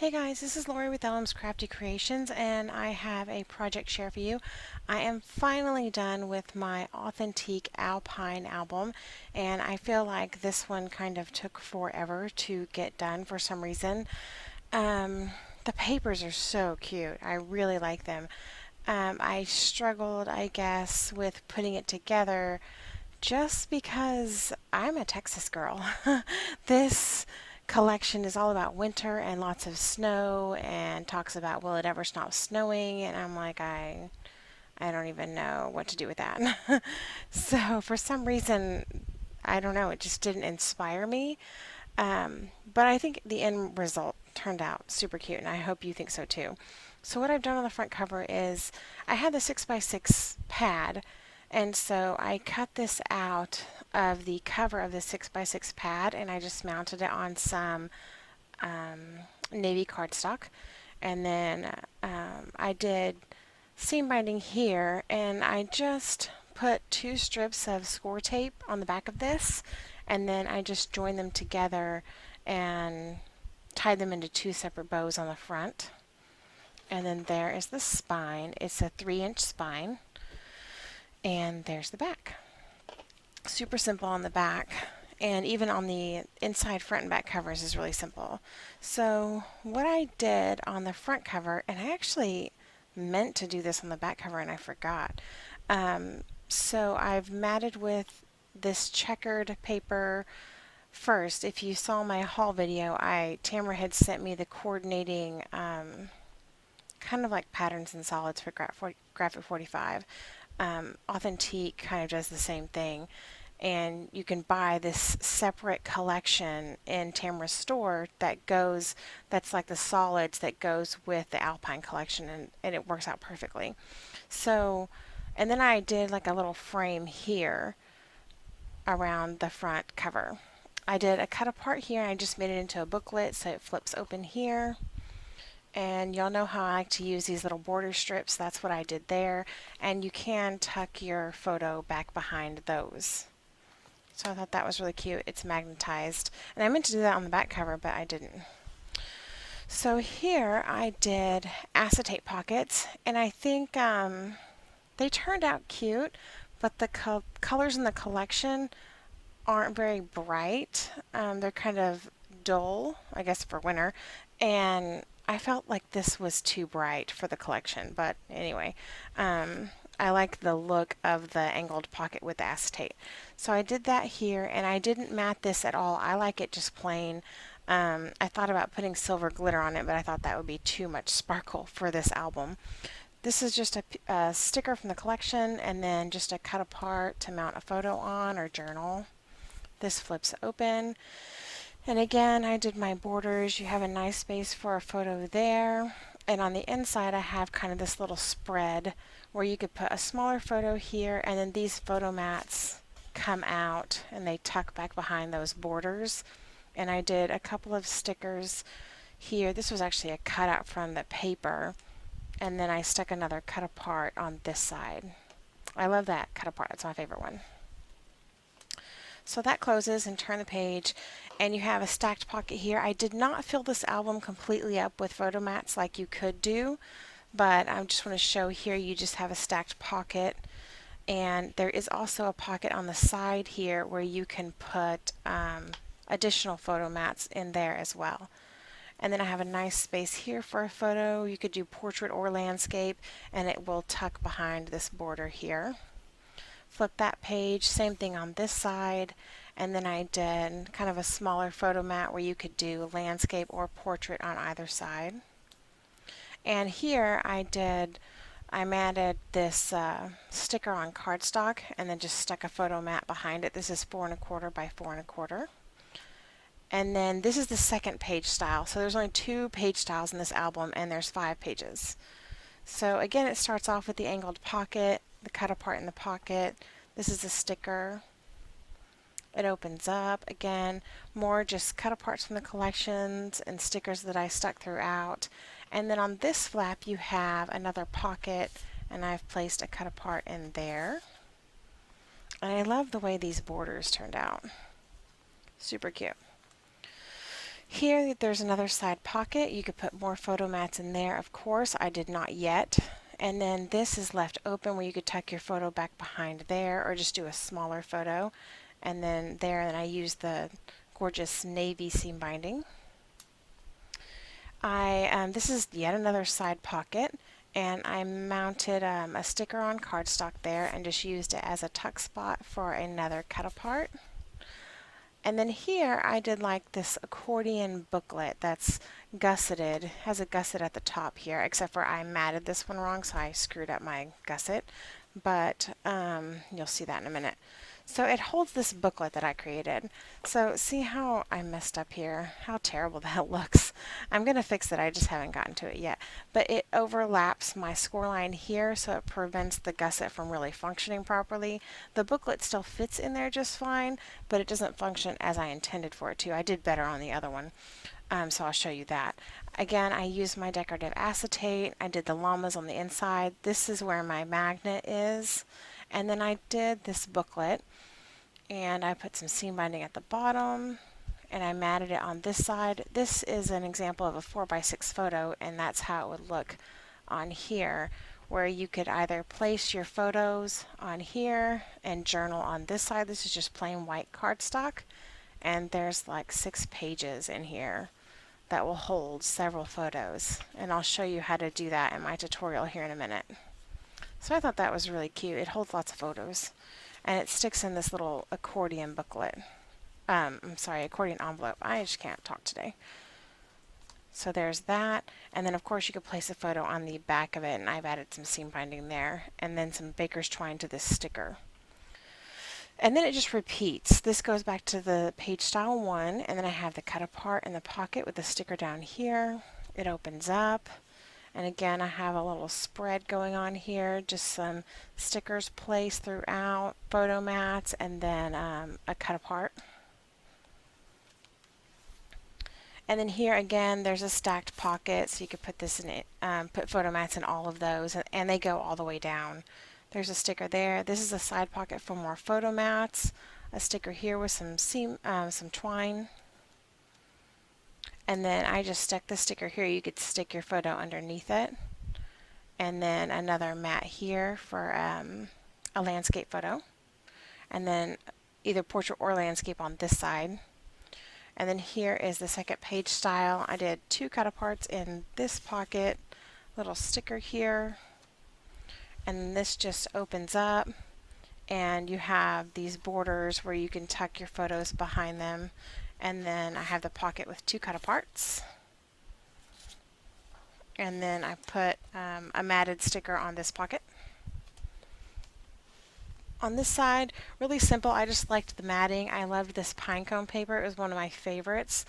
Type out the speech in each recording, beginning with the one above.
Hey guys, this is Lori with Elm's Crafty Creations, and I have a project share for you. I am finally done with my Authentique Alpine album, and I feel like this one kind of took forever to get done for some reason. The papers are so cute. I really like them. I struggled, I guess, with putting it together just because I'm a Texas girl. This collection is all about winter and lots of snow and talks about will it ever stop snowing, and I'm like I don't even know what to do with that. So for some reason, I don't know, it just didn't inspire me. But I think the end result turned out super cute, and I hope you think so too. So what I've done on the front cover is I had the 6x6 pad, and so I cut this out of the cover of the 6x6 pad, and I just mounted it on some navy cardstock. And then I did seam binding here, and I just put 2 strips of score tape on the back of this, and then I just joined them together and tied them into 2 separate bows on the front. And then there is the spine. It's a 3-inch spine, and there's the back. Super simple on the back, and even on the inside front and back covers is really simple. So what I did on the front cover, and I actually meant to do this on the back cover and I forgot. So I've matted with this checkered paper first. If you saw my haul video, Tamara had sent me the coordinating kind of like patterns and solids for Graphic 45. Authentique kind of does the same thing, and you can buy this separate collection in Tamara's store that's like the solids that goes with the Alpine collection, and it works out perfectly. So, and then I did like a little frame here around the front cover. I did a cut apart here, and I just made it into a booklet so it flips open here. And y'all know how I like to use these little border strips. That's what I did there. And you can tuck your photo back behind those. So I thought that was really cute. It's magnetized. And I meant to do that on the back cover, but I didn't. So here I did acetate pockets, and I think they turned out cute, but the colors in the collection aren't very bright. They're kind of dull, I guess, for winter. And I felt like this was too bright for the collection, but anyway, I like the look of the angled pocket with the acetate. So I did that here, and I didn't mat this at all. I like it just plain. I thought about putting silver glitter on it, but I thought that would be too much sparkle for this album. This is just a sticker from the collection, and then just a cut apart to mount a photo on or journal. This flips open. And again, I did my borders. You have a nice space for a photo there. And on the inside, I have kind of this little spread where you could put a smaller photo here, and then these photo mats come out and they tuck back behind those borders. And I did a couple of stickers here. This was actually a cutout from the paper, and then I stuck another cut apart on this side. I love that cut apart. That's my favorite one. So that closes, and turn the page, and you have a stacked pocket here. I did not fill this album completely up with photo mats like you could do, but I just want to show here you just have a stacked pocket, and there is also a pocket on the side here where you can put additional photo mats in there as well. And then I have a nice space here for a photo. You could do portrait or landscape, and it will tuck behind this border here. Flip that page, same thing on this side, and then I did kind of a smaller photo mat where you could do landscape or portrait on either side. And here I matted this sticker on cardstock and then just stuck a photo mat behind it. This is 4 1/4 by 4 1/4. And then this is the second page style. So there's only 2 page styles in this album, and there's 5 pages. So again, it starts off with the angled pocket, the cut apart in the pocket. This is a sticker. It opens up. Again, more just cut aparts from the collections and stickers that I stuck throughout. And then on this flap you have another pocket, and I've placed a cut apart in there. And I love the way these borders turned out. Super cute. Here there's another side pocket. You could put more photo mats in there. Of course, I did not yet. And then this is left open where you could tuck your photo back behind there or just do a smaller photo. And then there, and I used the gorgeous navy seam binding. This is yet another side pocket, and I mounted a sticker on cardstock there and just used it as a tuck spot for another cut apart. And then here I did like this accordion booklet that's gusseted, has a gusset at the top here, except for I matted this one wrong, so I screwed up my gusset, but you'll see that in a minute. So it holds this booklet that I created. So see how I messed up here? How terrible that looks. I'm going to fix it, I just haven't gotten to it yet. But it overlaps my score line here, so it prevents the gusset from really functioning properly. The booklet still fits in there just fine, but it doesn't function as I intended for it to. I did better on the other one. So I'll show you that. Again, I used my decorative acetate. I did the llamas on the inside. This is where my magnet is. And then I did this booklet, and I put some seam binding at the bottom, and I matted it on this side. This is an example of a 4x6 photo, and that's how it would look on here, where you could either place your photos on here and journal on this side. This is just plain white cardstock, and there's like 6 pages in here that will hold several photos, and I'll show you how to do that in my tutorial here in a minute. So I thought that was really cute. It holds lots of photos, and it sticks in this little accordion booklet. I'm sorry, accordion envelope. I just can't talk today. So there's that, and then of course you could place a photo on the back of it, and I've added some seam binding there, and then some baker's twine to this sticker. And then it just repeats. This goes back to the page style 1, and then I have the cut apart in the pocket with the sticker down here. It opens up. And again, I have a little spread going on here, just some stickers placed throughout, photo mats, and then a cut apart. And then here again, there's a stacked pocket, so you could put this in it, put photo mats in all of those, and they go all the way down. There's a sticker there. This is a side pocket for more photo mats. A sticker here with some some twine. And then I just stuck the sticker here. You could stick your photo underneath it. And then another mat here for a landscape photo. And then either portrait or landscape on this side. And then here is the second page style. I did 2 cut aparts in this pocket, little sticker here. And this just opens up, and you have these borders where you can tuck your photos behind them. And then I have the pocket with 2 cut aparts. And then I put a matted sticker on this pocket. On this side, really simple. I just liked the matting. I loved this pine cone paper. It was one of my favorites.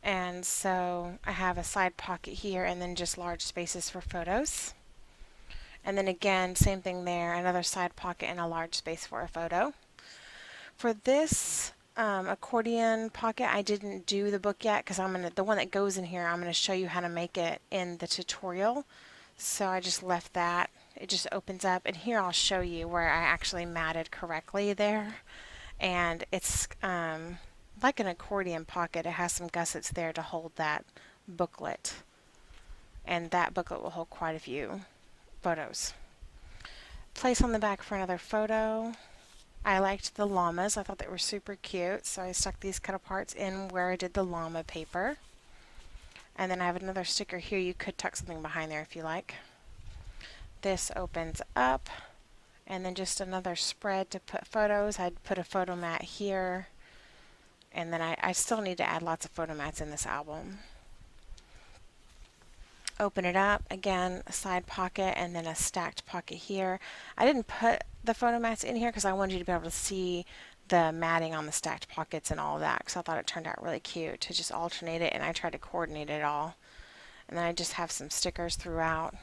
And so I have a side pocket here, and then just large spaces for photos. And then again, same thing there, another side pocket and a large space for a photo. For this accordion pocket, I didn't do the book yet because the one that goes in here, I'm going to show you how to make it in the tutorial. So I just left that. It just opens up, and here I'll show you where I actually matted correctly there. And it's like an accordion pocket. It has some gussets there to hold that booklet. And that booklet will hold quite a few photos. Place on the back for another photo. I liked the llamas. I thought they were super cute, so I stuck these cut aparts in where I did the llama paper. And then I have another sticker here. You could tuck something behind there if you like. This opens up, and then just another spread to put photos. I'd put a photo mat here, and then I still need to add lots of photo mats in this album. Open it up, again, a side pocket and then a stacked pocket here. I didn't put the photo mats in here because I wanted you to be able to see the matting on the stacked pockets and all of that, because I thought it turned out really cute to just alternate it, and I tried to coordinate it all. And then I just have some stickers throughout,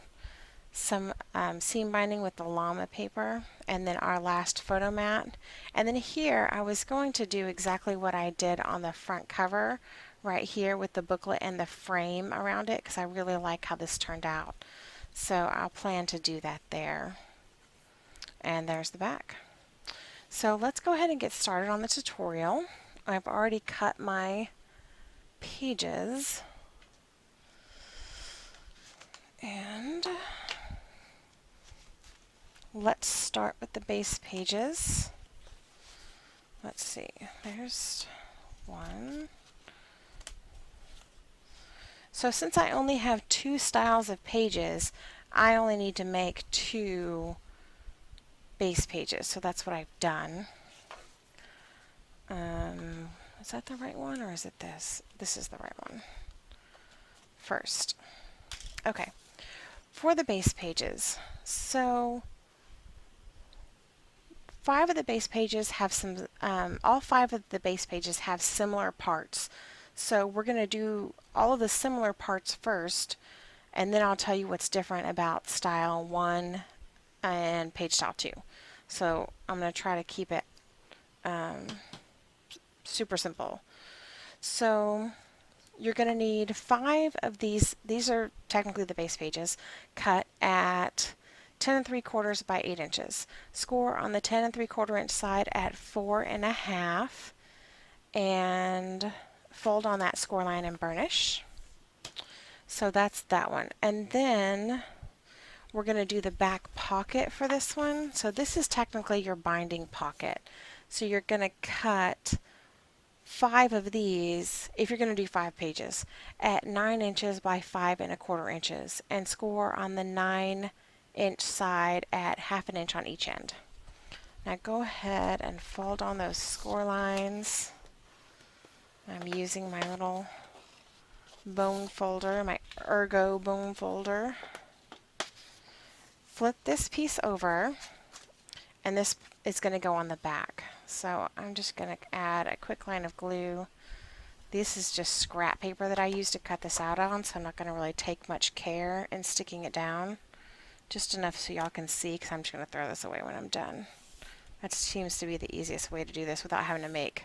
some seam binding with the llama paper, and then our last photo mat. And then here I was going to do exactly what I did on the front cover right here with the booklet and the frame around it, because I really like how this turned out. So I'll plan to do that there. And there's the back. So let's go ahead and get started on the tutorial. I've already cut my pages. And let's start with the base pages. Let's see, there's one. So since I only have 2 styles of pages, I only need to make 2 base pages. So that's what I've done. Is that the right one or is it this? This is the right one. First. Okay. For the base pages, so 5 of the base pages have some, all 5 of the base pages have similar parts. So we're going to do all of the similar parts first, and then I'll tell you what's different about style 1 and page style 2. So I'm going to try to keep it super simple. So you're going to need 5 of these. These are technically the base pages, cut at 10 3/4 by 8 inches. Score on the 10 3/4 inch side at 4.5, and fold on that score line and burnish. So that's that one. And then we're going to do the back pocket for this one. So this is technically your binding pocket. So you're going to cut 5 of these, if you're going to do 5 pages, at 9 inches by 5 1/4 inches, and score on the 9-inch side at 1/2 inch on each end. Now go ahead and fold on those score lines. I'm using my little bone folder, my Ergo bone folder. Flip this piece over, and this is going to go on the back. So I'm just going to add a quick line of glue. This is just scrap paper that I use to cut this out on, so I'm not going to really take much care in sticking it down. Just enough so y'all can see, because I'm just going to throw this away when I'm done. That seems to be the easiest way to do this without having to make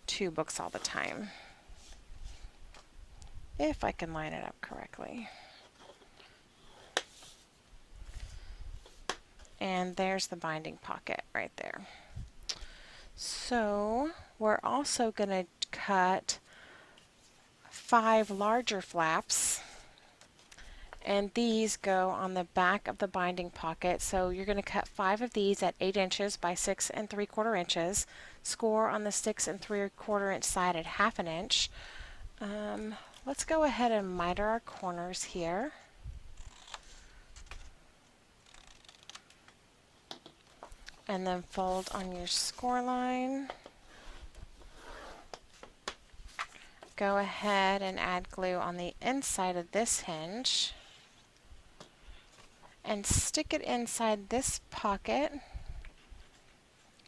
2 books all the time. If I can line it up correctly. And there's the binding pocket right there. So we're also going to cut 5 larger flaps, and these go on the back of the binding pocket. So you're going to cut 5 of these at 8 inches by 6 3/4 inches. Score on the 6 3/4 inch side at 1/2 inch. Let's go ahead and miter our corners here. And then fold on your score line. Go ahead and add glue on the inside of this hinge and stick it inside this pocket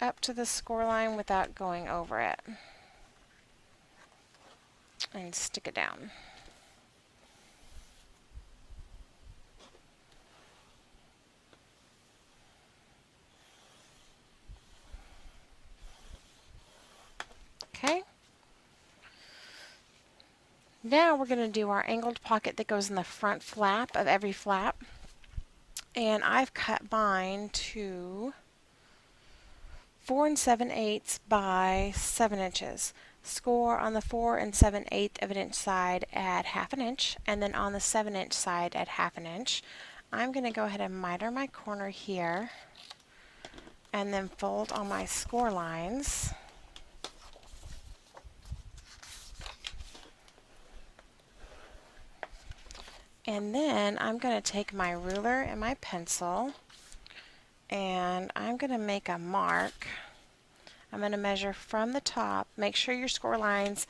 up to the score line without going over it, and stick it down. Okay. Now we're going to do our angled pocket that goes in the front flap of every flap. And I've cut mine to 4 7/8 by 7 inches. Score on the 4 7/8 of an inch side at 1/2 inch, and then on the 7 inch side at 1/2 inch. I'm going to go ahead and miter my corner here, and then fold on my score lines. And then I'm going to take my ruler and my pencil, and I'm going to make a mark. I'm going to measure from the top. Make sure your score lines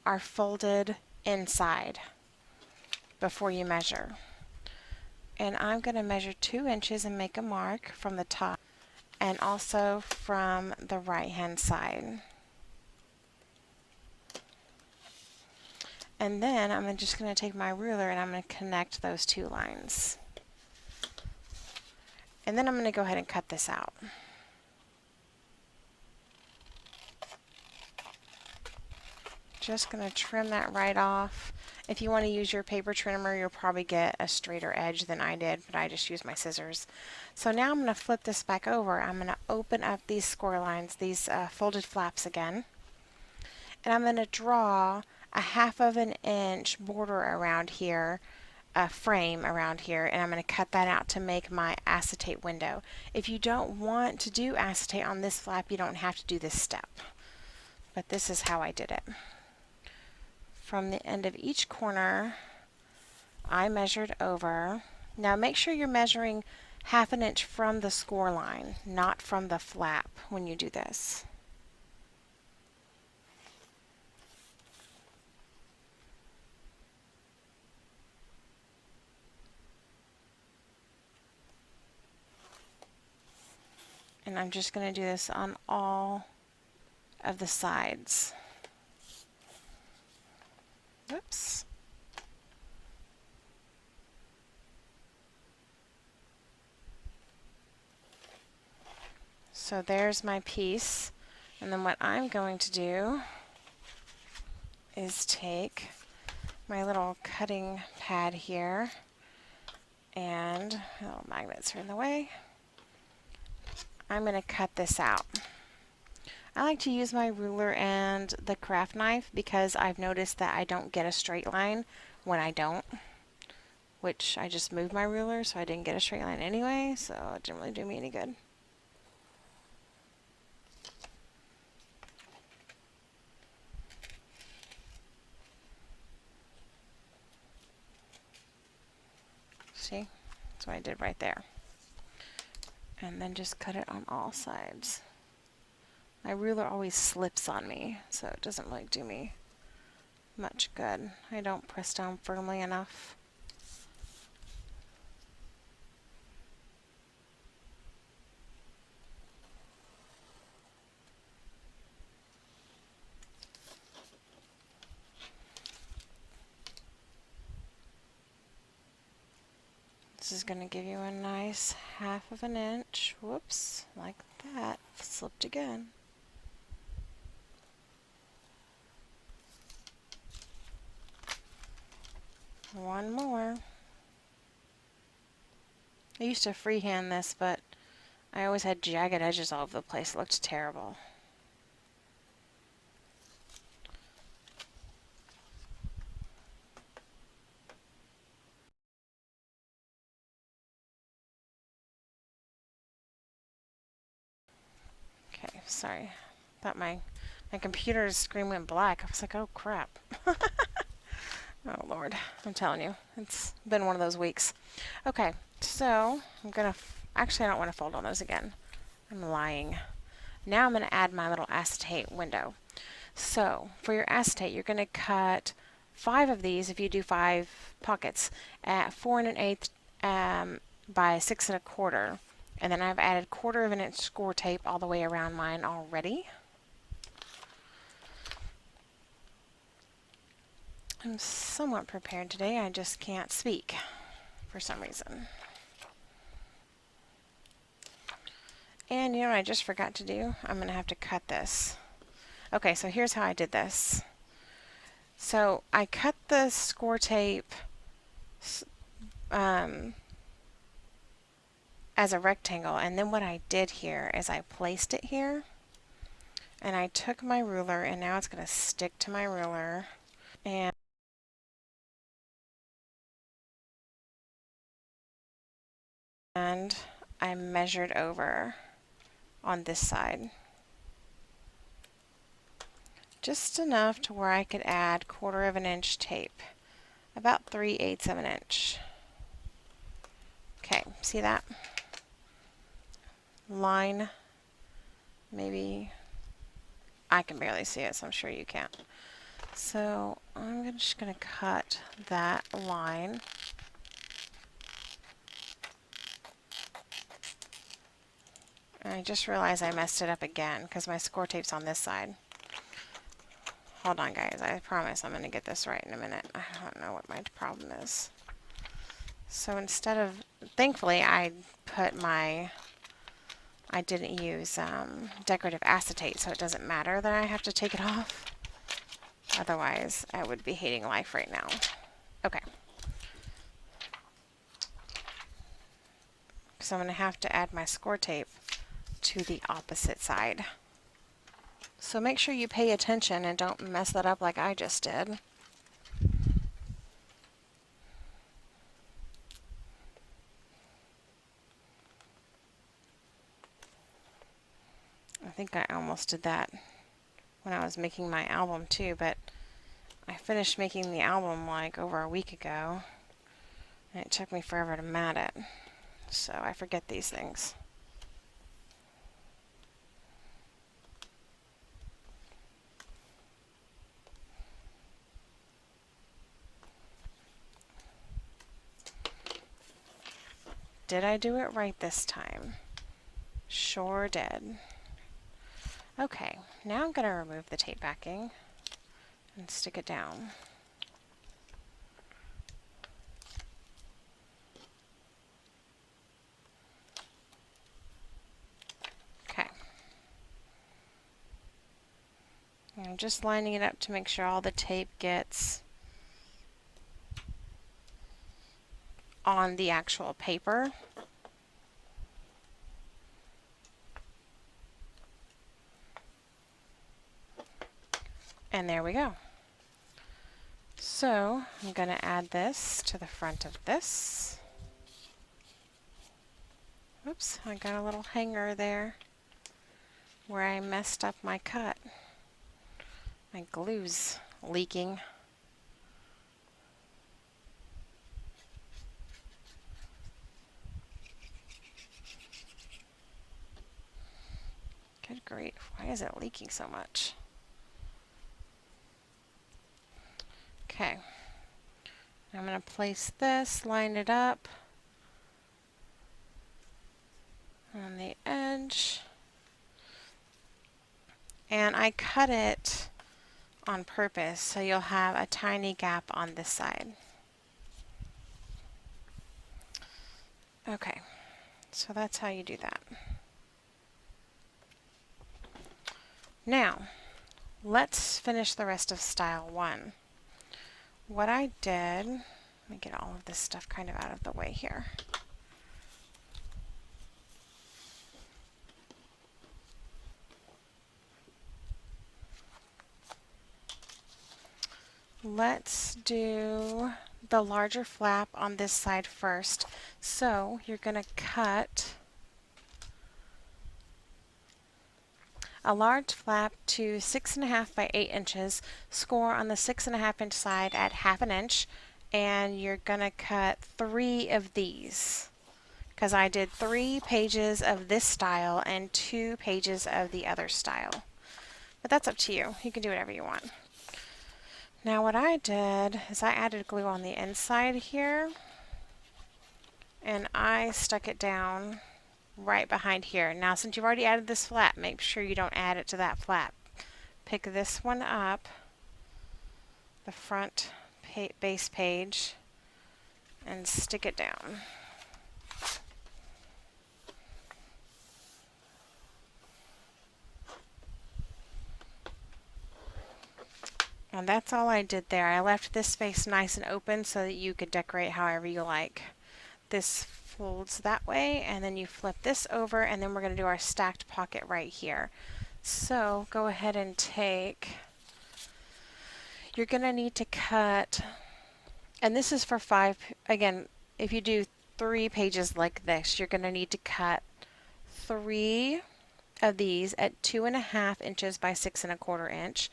are folded inside before you measure. And I'm going to measure 2 inches and make a mark from the top, and also from the right hand side. And then I'm just going to take my ruler and I'm going to connect those 2 lines. And then I'm going to go ahead and cut this out. Just going to trim that right off. If you want to use your paper trimmer, you'll probably get a straighter edge than I did, but I just used my scissors. So now I'm going to flip this back over. I'm going to open up these score lines, these folded flaps again. And I'm going to draw a 1/2 of an inch border around here, a frame around here, and I'm going to cut that out to make my acetate window. If you don't want to do acetate on this flap, you don't have to do this step. But this is how I did it. From the end of each corner, I measured over. Now make sure you're measuring 1/2 an inch from the score line, not from the flap when you do this. And I'm just going to do this on all of the sides. Whoops. So there's my piece. And then what I'm going to do is take my little cutting pad here, and little magnets are in the way. I'm going to cut this out. I like to use my ruler and the craft knife because I've noticed that I don't get a straight line when I don't, which I just moved my ruler so I didn't get a straight line anyway, so it didn't really do me any good. See? That's what I did right there. And then just cut it on all sides. My ruler always slips on me, so it doesn't really do me much good. I don't press down firmly enough. This is going to give you a nice 1/2 of an inch. Whoops, like that. Slipped again. One more. I used to freehand this, but I always had jagged edges all over the place. It looked terrible. Okay, sorry. Thought my computer's screen went black. I was like, oh crap. Oh Lord, I'm telling you, it's been one of those weeks. Okay, so I'm gonna, actually I don't want to fold on those again. I'm lying. Now I'm gonna add my little acetate window. So for your acetate, you're gonna cut 5 of these, if you do 5 pockets, at 4 1/8 by 6 1/4. And then I've added 1/4 of an inch score tape all the way around mine already. I'm somewhat prepared today, I just can't speak for some reason. And you know what I just forgot to do? I'm going to have to cut this. Okay, so here's how I did this. So I cut the score tape as a rectangle, and then what I did here is I placed it here, and I took my ruler, and now it's going to stick to my ruler, and I measured over on this side. Just enough to where I could add 1/4 of an inch tape. About 3/8 of an inch. Okay, see that? Line, maybe, I can barely see it, so I'm sure you can't. So I'm just going to cut that line. And I just realized I messed it up again because my score tape's on this side. Hold on guys, I promise I'm going to get this right in a minute. I don't know what my problem is. So instead of, thankfully I didn't use decorative acetate, so it doesn't matter that I have to take it off. Otherwise, I would be hating life right now. Okay. So I'm going to have to add my score tape to the opposite side. So make sure you pay attention and don't mess that up like I just did. I think I almost did that when I was making my album too, but I finished making the album like over a week ago, and it took me forever to mat it, so I forget these things. Did I do it right this time? Sure did. Okay, now I'm going to remove the tape backing and stick it down. Okay. I'm just lining it up to make sure all the tape gets on the actual paper. And there we go. So I'm going to add this to the front of this. Oops, I got a little hanger there where I messed up my cut. My glue's leaking. Good grief, why is it leaking so much? Okay, I'm going to place this, line it up on the edge, and I cut it on purpose so you'll have a tiny gap on this side. Okay, so that's how you do that. Now, let's finish the rest of style 1. What I did, let me get all of this stuff kind of out of the way here. Let's do the larger flap on this side first. So you're going to cut a large flap to 6.5 by 8 inches, score on the 6.5 inch side at 1/2 inch, and you're going to cut 3 of these, because I did 3 pages of this style and 2 pages of the other style. But that's up to you. You can do whatever you want. Now what I did is I added glue on the inside here, and I stuck it down right behind here. Now since you've already added this flap, make sure you don't add it to that flap. Pick this one up, the front base page, and stick it down. And that's all I did there. I left this space nice and open so that you could decorate however you like. This folds that way, and then you flip this over, and then we're going to do our stacked pocket right here. So go ahead and you're going to need to cut, and this is for 5, again, if you do 3 pages like this, you're going to need to cut 3 of these at 2.5 inches by 6.25 inch.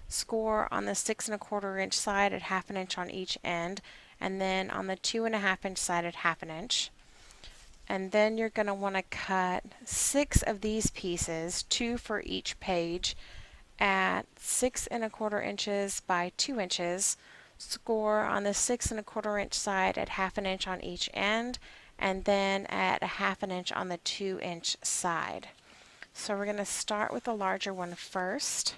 Score on the 6.25 inch side at 1/2 inch on each end, and then on the 2.5 inch side at 1/2 inch. And then you're going to want to cut 6 of these pieces, 2 for each page, at 6.25 inches by 2 inches. Score on the 6.25 inch side at 1/2 inch on each end, and then at 1/2 inch on the 2 inch side. So we're going to start with the larger one first,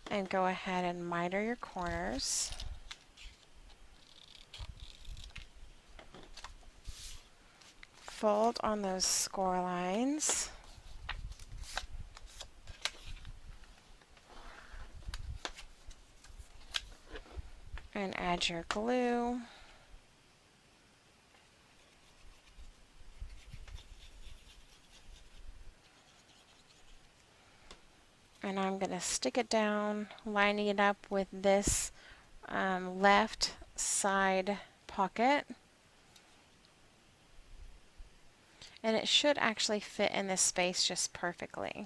and go ahead and miter your corners. Fold on those score lines. And add your glue. And I'm going to stick it down, lining it up with this left side pocket. And it should actually fit in this space just perfectly.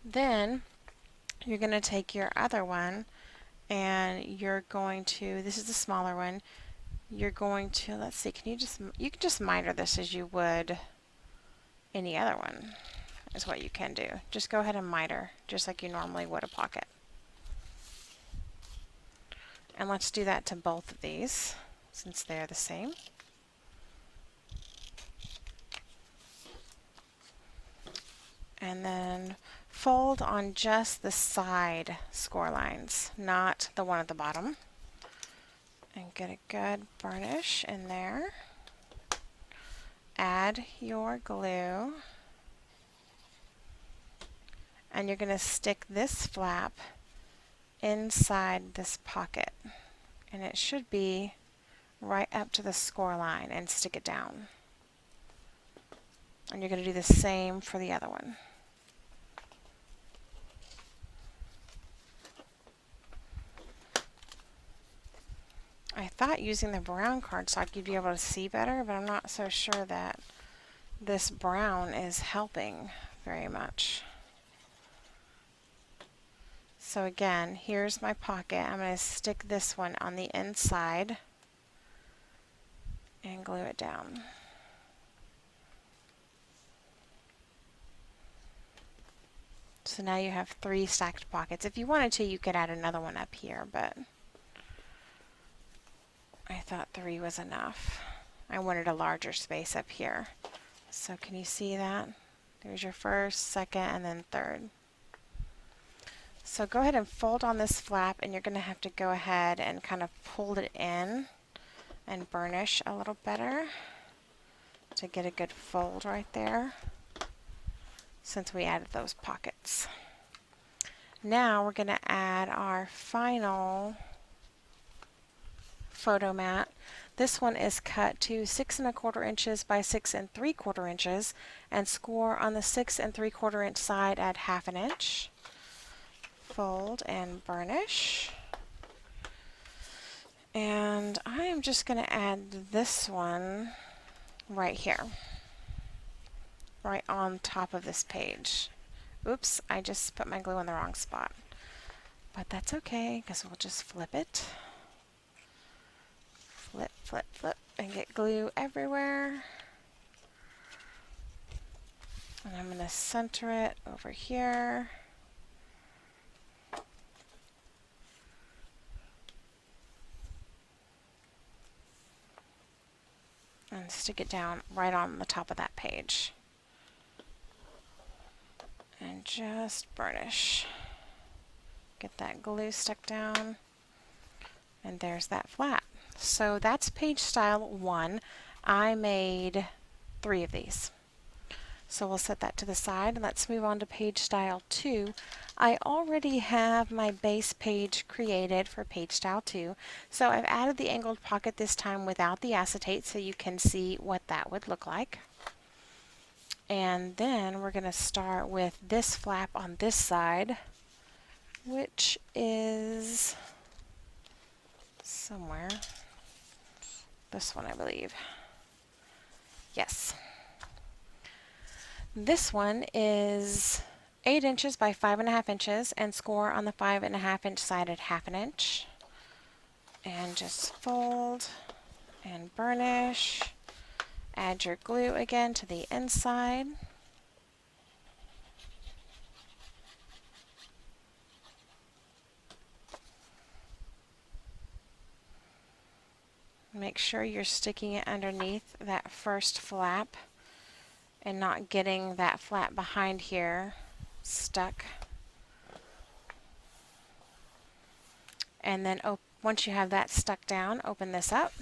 Then you're going to take your other one and you're going to, this is the smaller one, you're going to, let's see, you can just miter this as you would any other one, is what you can do. Just go ahead and miter, just like you normally would a pocket. And let's do that to both of these, since they're the same. And then fold on just the side score lines, not the one at the bottom. And get a good burnish in there. Add your glue. And you're going to stick this flap inside this pocket. And it should be right up to the score line, and stick it down. And you're going to do the same for the other one. I thought using the brown cardstock you'd be able to see better, but I'm not so sure that this brown is helping very much. So again, here's my pocket. I'm going to stick this one on the inside and glue it down. So now you have 3 stacked pockets. If you wanted to, you could add another one up here, but I thought 3 was enough. I wanted a larger space up here. So can you see that? There's your first, second, and then third. So go ahead and fold on this flap, and you're going to have to go ahead and kind of pull it in and burnish a little better to get a good fold right there, since we added those pockets. Now we're going to add our final photo mat. This one is cut to 6 1/4 inches by 6 3/4 inches, and score on the 6 3/4 inch side at 1/2 inch. Fold and burnish. And I am just going to add this one right here, right on top of this page. Oops, I just put my glue in the wrong spot. But that's okay, because we'll just flip it. Flip, flip, flip, and get glue everywhere. And I'm going to center it over here. And stick it down right on the top of that page. And just burnish. Get that glue stuck down. And there's that flap. So that's page style 1. I made 3 of these. So we'll set that to the side, and let's move on to page style 2. I already have my base page created for page style 2. So I've added the angled pocket this time without the acetate, so you can see what that would look like. And then we're going to start with this flap on this side, which is somewhere. This one, I believe. Yes. This one is 8 inches by 5 1/2 inches, and score on the 5 1/2 inch side at 1/2 inch. And just fold and burnish. Add your glue again to the inside. Make sure you're sticking it underneath that first flap and not getting that flap behind here stuck. And then once you have that stuck down, open this up,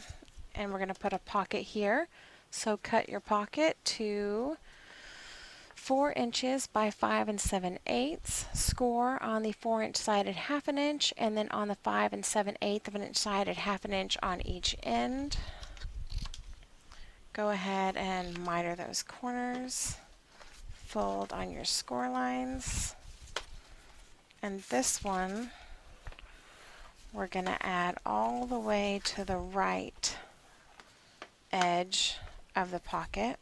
and we're going to put a pocket here. So cut your pocket to 4 inches by 5 7/8. Score on the 4-inch side at 1/2 inch, and then on the 5 7/8 of an inch side at 1/2 inch on each end. Go ahead and miter those corners. Fold on your score lines. And this one, we're going to add all the way to the right edge of the pocket.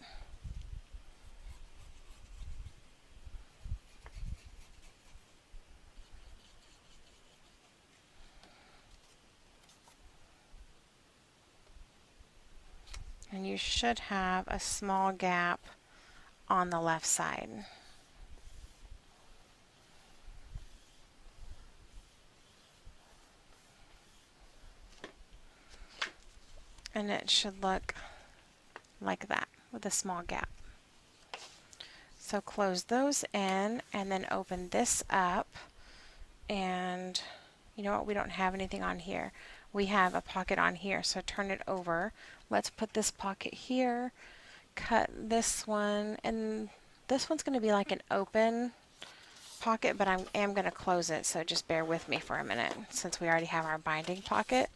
And you should have a small gap on the left side. And it should look like that with a small gap. So close those in and then open this up. And you know what? We don't have anything on here. We have a pocket on here, so turn it over. Let's put this pocket here, cut this one, and this one's going to be like an open pocket, but I am going to close it, so just bear with me for a minute since we already have our binding pocket.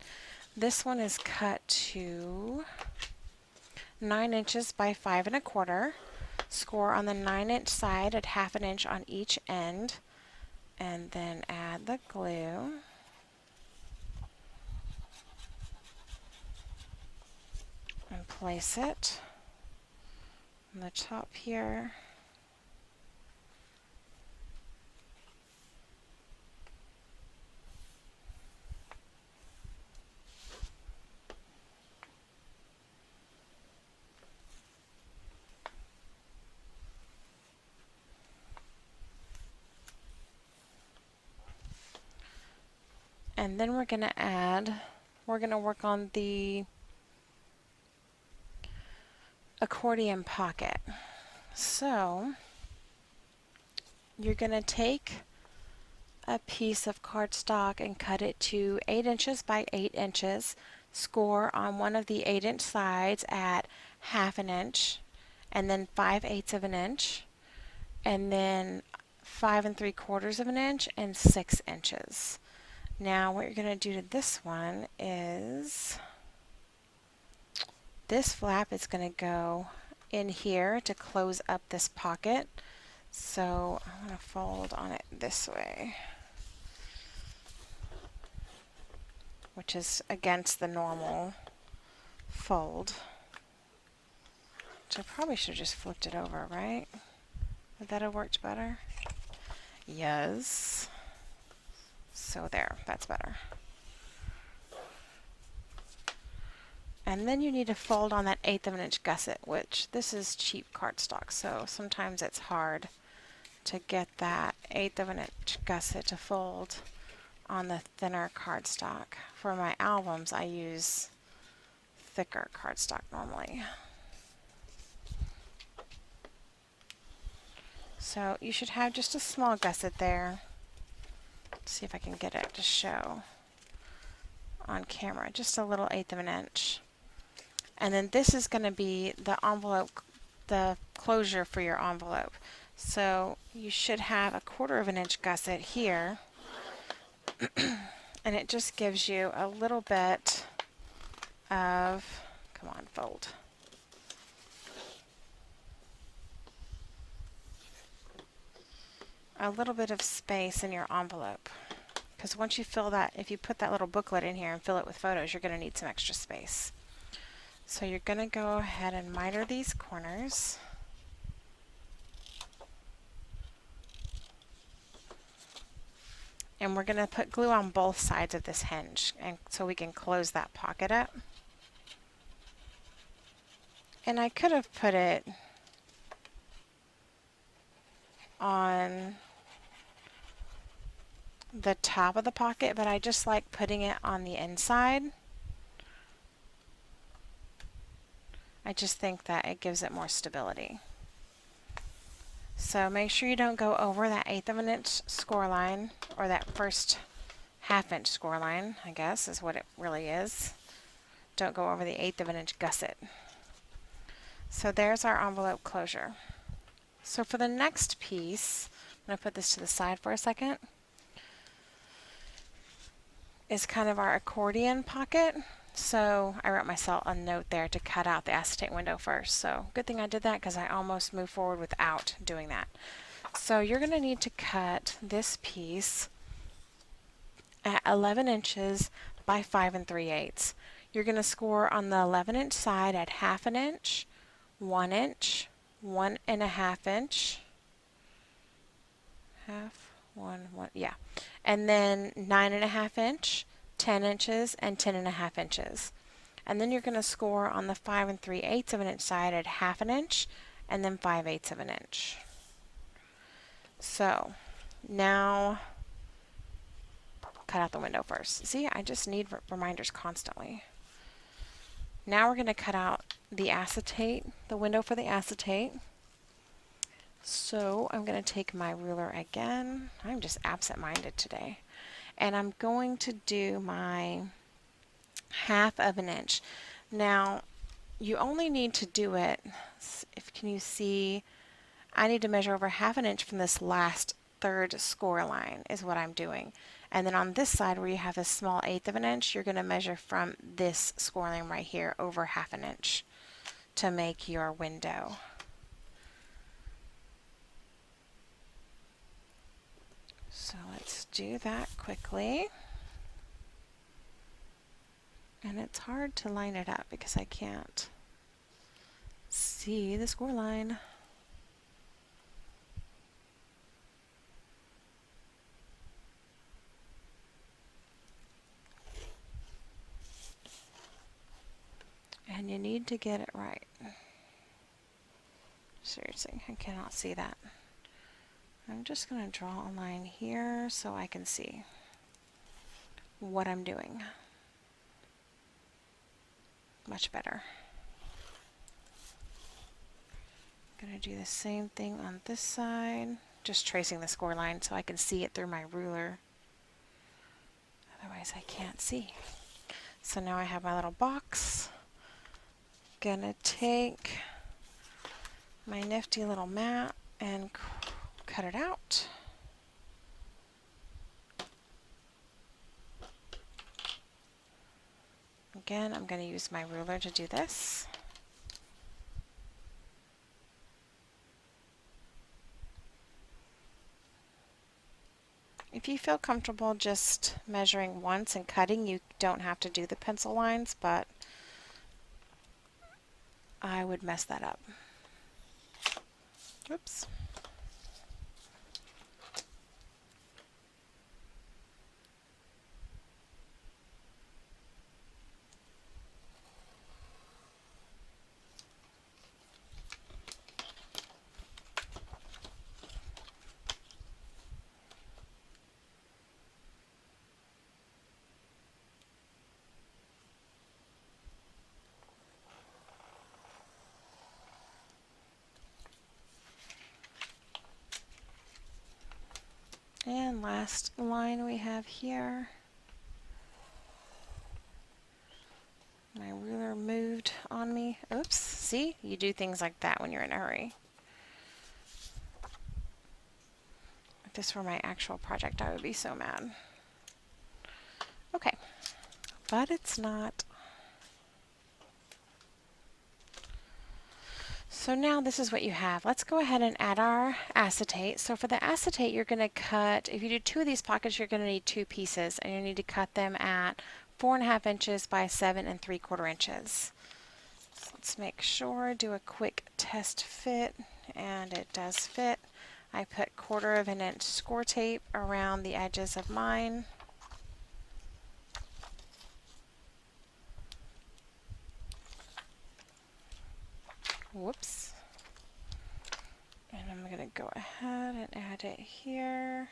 This one is cut to 9 inches by 5 1/4. Score on the 9-inch side at 1/2 inch on each end, and then add the glue. And place it on the top here. And then we're going to work on the accordion pocket. So you're going to take a piece of cardstock and cut it to 8 inches by 8 inches. Score on one of the 8-inch sides at 1/2 inch, and then 5/8 of an inch, and then 5 3/4 of an inch, and 6 inches. Now what you're going to do to this one is this flap is going to go in here to close up this pocket. So I'm going to fold on it this way, which is against the normal fold. Which I probably should have just flipped it over, right? Would that have worked better? Yes. So there, that's better. And then you need to fold on that 1/8 of an inch gusset, which this is cheap cardstock, so sometimes it's hard to get that 1/8 of an inch gusset to fold on the thinner cardstock. For my albums, I use thicker cardstock normally. So you should have just a small gusset there. Let's see if I can get it to show on camera. Just a little 1/8 of an inch. And then this is going to be the envelope, the closure for your envelope. So you should have a 1/4 of an inch gusset here. And it just gives you a little bit of, come on, fold. A little bit of space in your envelope. Because once you fill that, if you put that little booklet in here and fill it with photos, you're going to need some extra space. So you're going to go ahead and miter these corners. And we're going to put glue on both sides of this hinge, and so we can close that pocket up. And I could have put it on the top of the pocket, but I just like putting it on the inside. I just think that it gives it more stability. So make sure you don't go over that 1/8 of an inch score line, or that first 1/2 inch score line, I guess is what it really is. Don't go over the 1/8 of an inch gusset. So there's our envelope closure. So for the next piece, I'm going to put this to the side for a second, is kind of our accordion pocket. So I wrote myself a note there to cut out the acetate window first. So good thing I did that because I almost moved forward without doing that. So you're going to need to cut this piece at 11 inches by 5 3/8. You're going to score on the 11-inch side at 1/2 inch, 1 inch, 1.5 inch, yeah, and then 9.5 inch, 10 inches, and 10.5 inches. And then you're going to score on the 5 3/8 of an inch side at 1/2 inch, and then 5/8 of an inch. So now cut out the window first. See, I just need reminders constantly. Now we're going to cut out the acetate, the window for the acetate. So I'm going to take my ruler again. I'm just absent-minded today. And I'm going to do my 1/2 inch. Now, you only need to do it, can you see, I need to measure over 1/2 inch from this last third score line is what I'm doing. And then on this side where you have a small 1/8 inch, you're going to measure from this score line right here over 1/2 inch to make your window. So let's do that quickly. And it's hard to line it up because I can't see the score line. And you need to get it right. Seriously, I cannot see that. I'm just going to draw a line here so I can see what I'm doing. Much better. I'm going to do the same thing on this side, just tracing the score line so I can see it through my ruler. Otherwise I can't see. So now I have my little box. Gonna take my nifty little mat and cut it out. Again, I'm going to use my ruler to do this. If you feel comfortable just measuring once and cutting, you don't have to do the pencil lines, but I would mess that up. Oops. And last line we have here. My ruler moved on me. Oops, see? You do things like that when you're in a hurry. If this were my actual project, I would be so mad. Okay, but it's not. So now this is what you have. Let's go ahead and add our acetate. So for the acetate, you're going to cut, if you do 2 of these pockets, you're going to need 2 pieces, and you need to cut them at 4.5 inches by 7 3/4 inches. So let's make sure, do a quick test fit, and it does fit. I put 1/4 inch score tape around the edges of mine. Whoops. And I'm going to go ahead and add it here.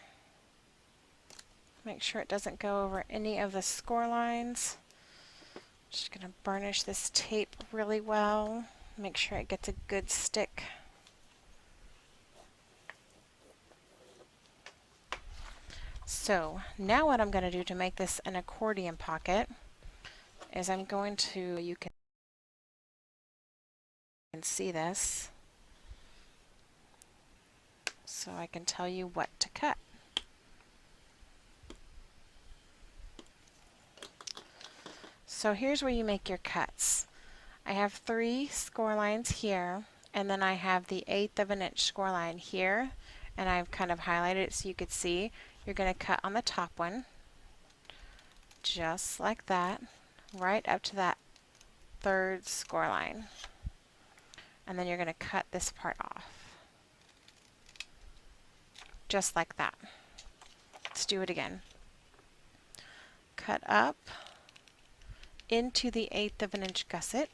Make sure it doesn't go over any of the score lines. Just going to burnish this tape really well. Make sure it gets a good stick. So now what I'm going to do to make this an accordion pocket is I'm going to, you can can see this. so I can tell you what to cut. So here's where you make your cuts. I have 3 score lines here, and then I have the 1/8 of an inch score line here, and I've kind of highlighted it so you could see. You're going to cut on the top one, just like that, right up to that 3rd score line. And then you're going to cut this part off, just like that. Let's do it again. Cut up into the 1/8 of an inch gusset,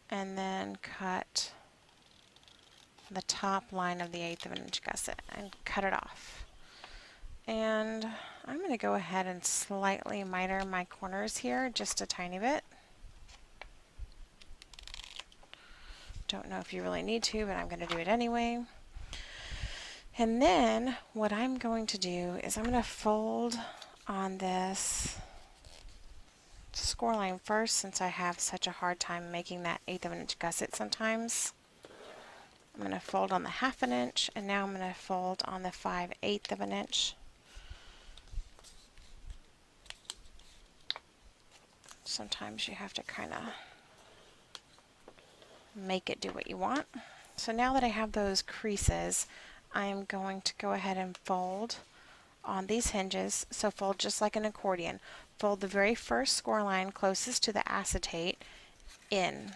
and then cut the top line of the 1/8 of an inch gusset and cut it off. And I'm going to go ahead and slightly miter my corners here just a tiny bit. Don't know if you really need to, but I'm going to do it anyway. And then what I'm going to do is I'm going to fold on this score line first, since I have such a hard time making that 1/8 of an inch gusset sometimes. I'm going to fold on the 1/2 inch, and now I'm going to fold on the 5/8 of an inch. Sometimes you have to kind of make it do what you want. So now that I have those creases, I'm going to go ahead and fold on these hinges. So fold just like an accordion. Fold the very first score line closest to the acetate in,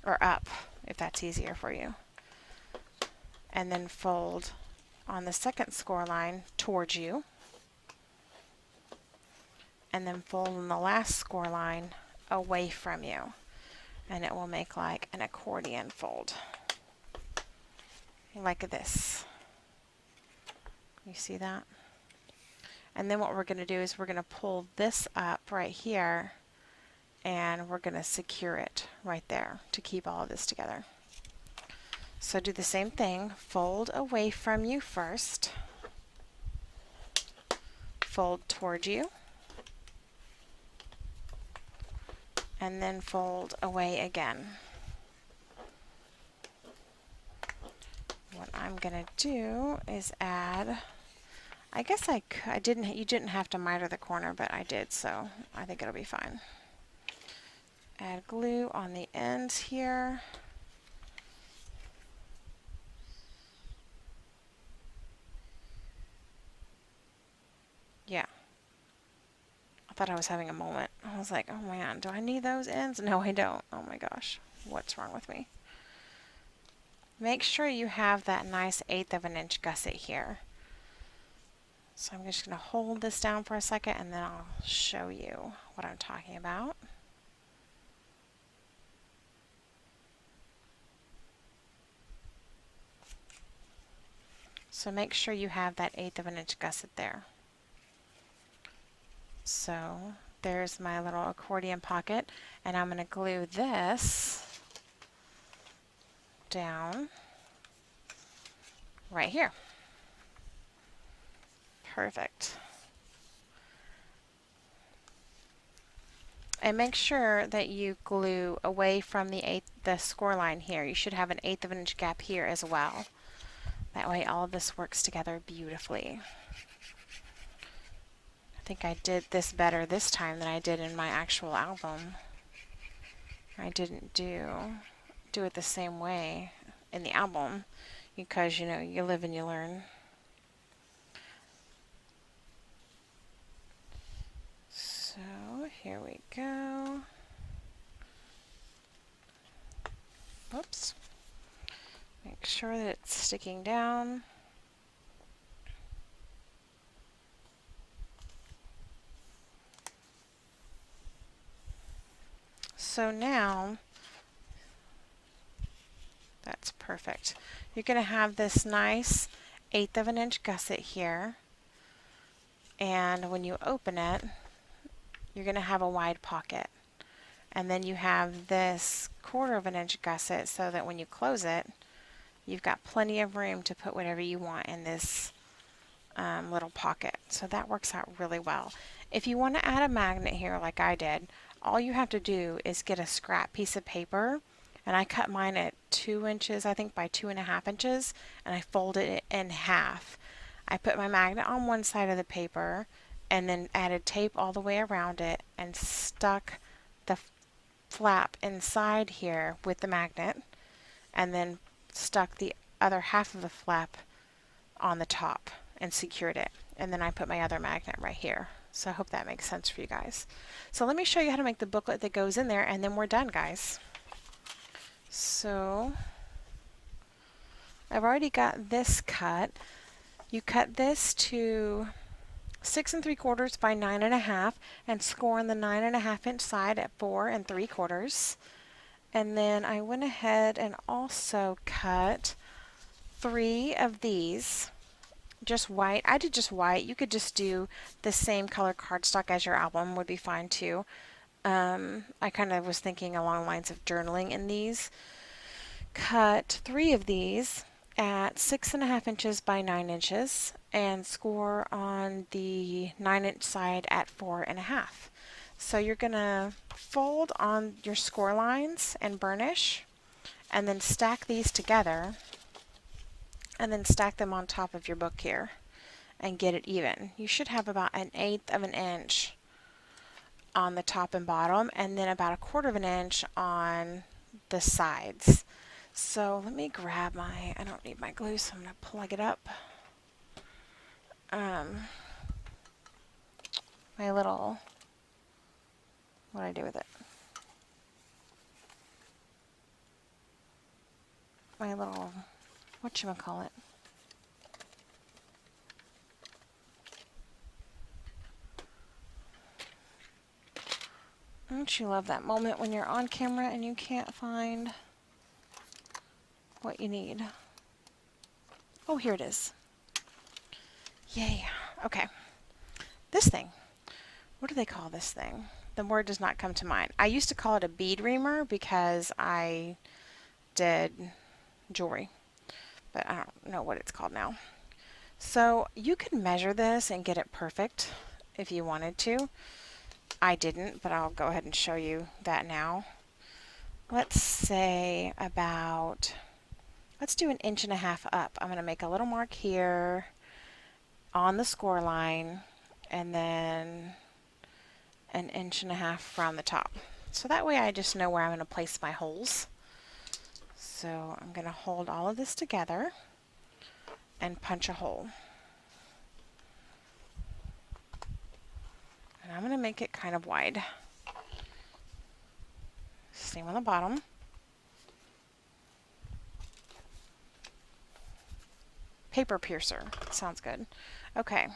or up, if that's easier for you. And then fold on the 2nd score line towards you. And then fold on the last score line away from you. And it will make like an accordion fold. Like this. You see that? And then what we're going to do is we're going to pull this up right here, and we're going to secure it right there to keep all of this together. So do the same thing. Fold away from you first. Fold towards you. And then fold away again. What I'm going to do is add, I guess you didn't have to miter the corner, but I did, so I think it'll be fine. Add glue on the ends here. Yeah. I thought I was having a moment. I was like, oh man, do I need those ends? No, I don't. Oh my gosh, what's wrong with me? Make sure you have that nice 1/8 of an inch gusset here. So I'm just going to hold this down for a second, and then I'll show you what I'm talking about. So make sure you have that 1/8 of an inch gusset there. So there's my little accordion pocket, and I'm going to glue this down right here. Perfect. And make sure that you glue away from the score line here. You should have an 1/8 of an inch gap here as well. That way all of this works together beautifully. I think I did this better this time than I did in my actual album. I didn't do it the same way in the album because, you know, you live and you learn. So here we go. Whoops. Make sure that it's sticking down. So now, that's perfect. You're going to have this nice 1/8 of an inch gusset here, and when you open it, you're going to have a wide pocket. And then you have this 1/4 of an inch gusset so that when you close it, you've got plenty of room to put whatever you want in this little pocket. So that works out really well. If you want to add a magnet here like I did, all you have to do is get a scrap piece of paper and I cut mine at 2 inches, I think by 2.5 inches, and I folded it in half. I put my magnet on one side of the paper and then added tape all the way around it and stuck the flap inside here with the magnet, and then stuck the other half of the flap on the top and secured it. And then I put my other magnet right here. So I hope that makes sense for you guys. So let me show you how to make the booklet that goes in there, and then we're done, guys. So I've already got this cut. You cut this to 6 3/4 by 9 1/2 and score on the 9 1/2 inch side at 4 3/4. And then I went ahead and also cut 3 of these, just white. I did just white. You could just do the same color cardstock as your album, would be fine too. I kind of was thinking along the lines of journaling in these. Cut 3 of these at 6 1/2 inches by 9 inches and score on the 9-inch side at 4 1/2. So you're going to fold on your score lines and burnish, and then stack these together, and then stack them on top of your book here and get it even. You should have about 1/8 of an inch on the top and bottom, and then about 1/4 of an inch on the sides. So let me grab my, I don't need my glue, so I'm going to plug it up. My little, what do I do with it? My little, whatchamacallit? Don't you love that moment when you're on camera and you can't find what you need? Oh, here it is. Yay. Okay. This thing. What do they call this thing? The word does not come to mind. I used to call it a bead reamer because I did jewelry, but I don't know what it's called now. So you could measure this and get it perfect if you wanted to. I didn't, but I'll go ahead and show you that now. Let's say about, let's do 1.5 inches up. I'm going to make a little mark here on the score line, and then 1.5 inches from the top. So that way I just know where I'm going to place my holes. So I'm going to hold all of this together and punch a hole. And I'm going to make it kind of wide. Same on the bottom. Paper piercer. Sounds good. Okay,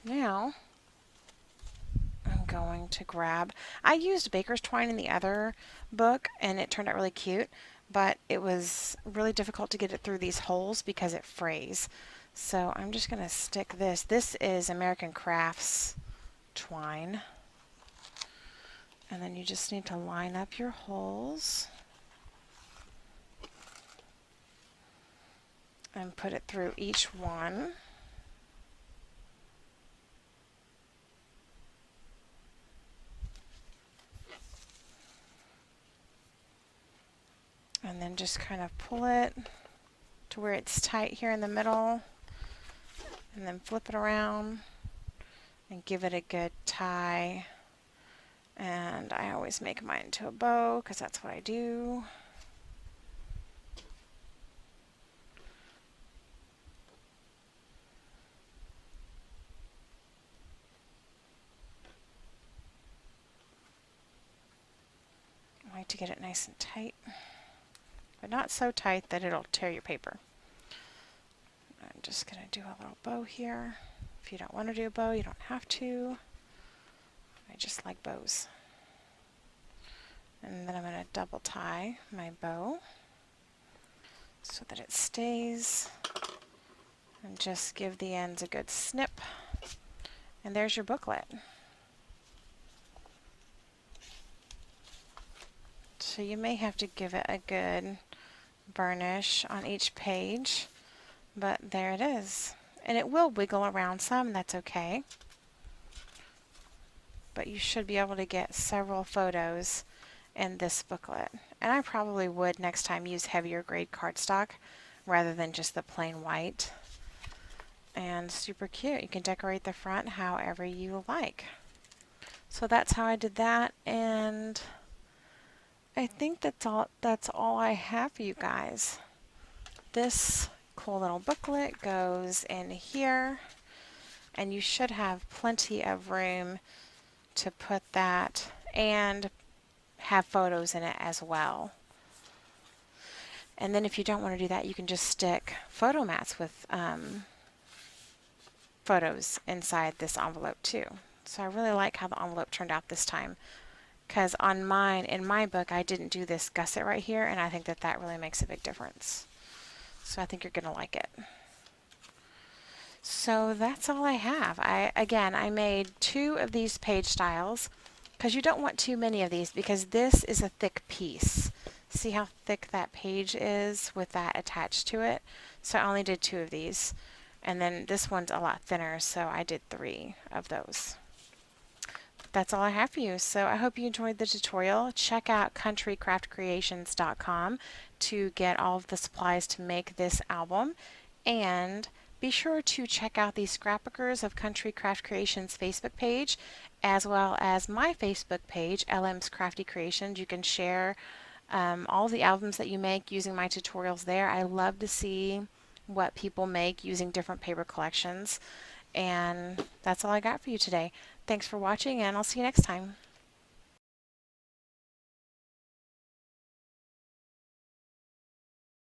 now I'm going to grab, I used baker's twine in the other book and it turned out really cute, but it was really difficult to get it through these holes because it frays. So I'm just going to stick this. This is American Crafts twine. And then you just need to line up your holes and put it through each one. And then just kind of pull it to where it's tight here in the middle, and then flip it around and give it a good tie. And I always make mine into a bow because that's what I do. I like to get it nice and tight, but not so tight that it'll tear your paper. I'm just going to do a little bow here. If you don't want to do a bow, you don't have to. I just like bows. And then I'm going to double tie my bow so that it stays, and just give the ends a good snip. And there's your booklet. So you may have to give it a good burnish on each page, but there it is. And it will wiggle around some, that's okay. But you should be able to get several photos in this booklet. and I probably would next time use heavier grade cardstock rather than just the plain white. And super cute. You can decorate the front however you like. So that's how I did that, and I think that's all I have for you guys. This cool little booklet goes in here, and you should have plenty of room to put that and have photos in it as well. And then if you don't want to do that, you can just stick photo mats with photos inside this envelope too. So I really like how the envelope turned out this time, because on mine, in my book, I didn't do this gusset right here, and I think that that really makes a big difference. So I think you're going to like it. So that's all I have. I made 2 of these page styles, because you don't want too many of these, because this is a thick piece. See how thick that page is with that attached to it? So I only did 2 of these. And then this one's a lot thinner, so I did 3 of those. That's all I have for you. So I hope you enjoyed the tutorial. Check out countrycraftcreations.com to get all of the supplies to make this album. And be sure to check out the Scrapbookers of Country Craft Creations Facebook page, as well as my Facebook page, LM's Crafty Creations. You can share all the albums that you make using my tutorials there. I love to see what people make using different paper collections. And that's all I got for you today. Thanks for watching, and I'll see you next time.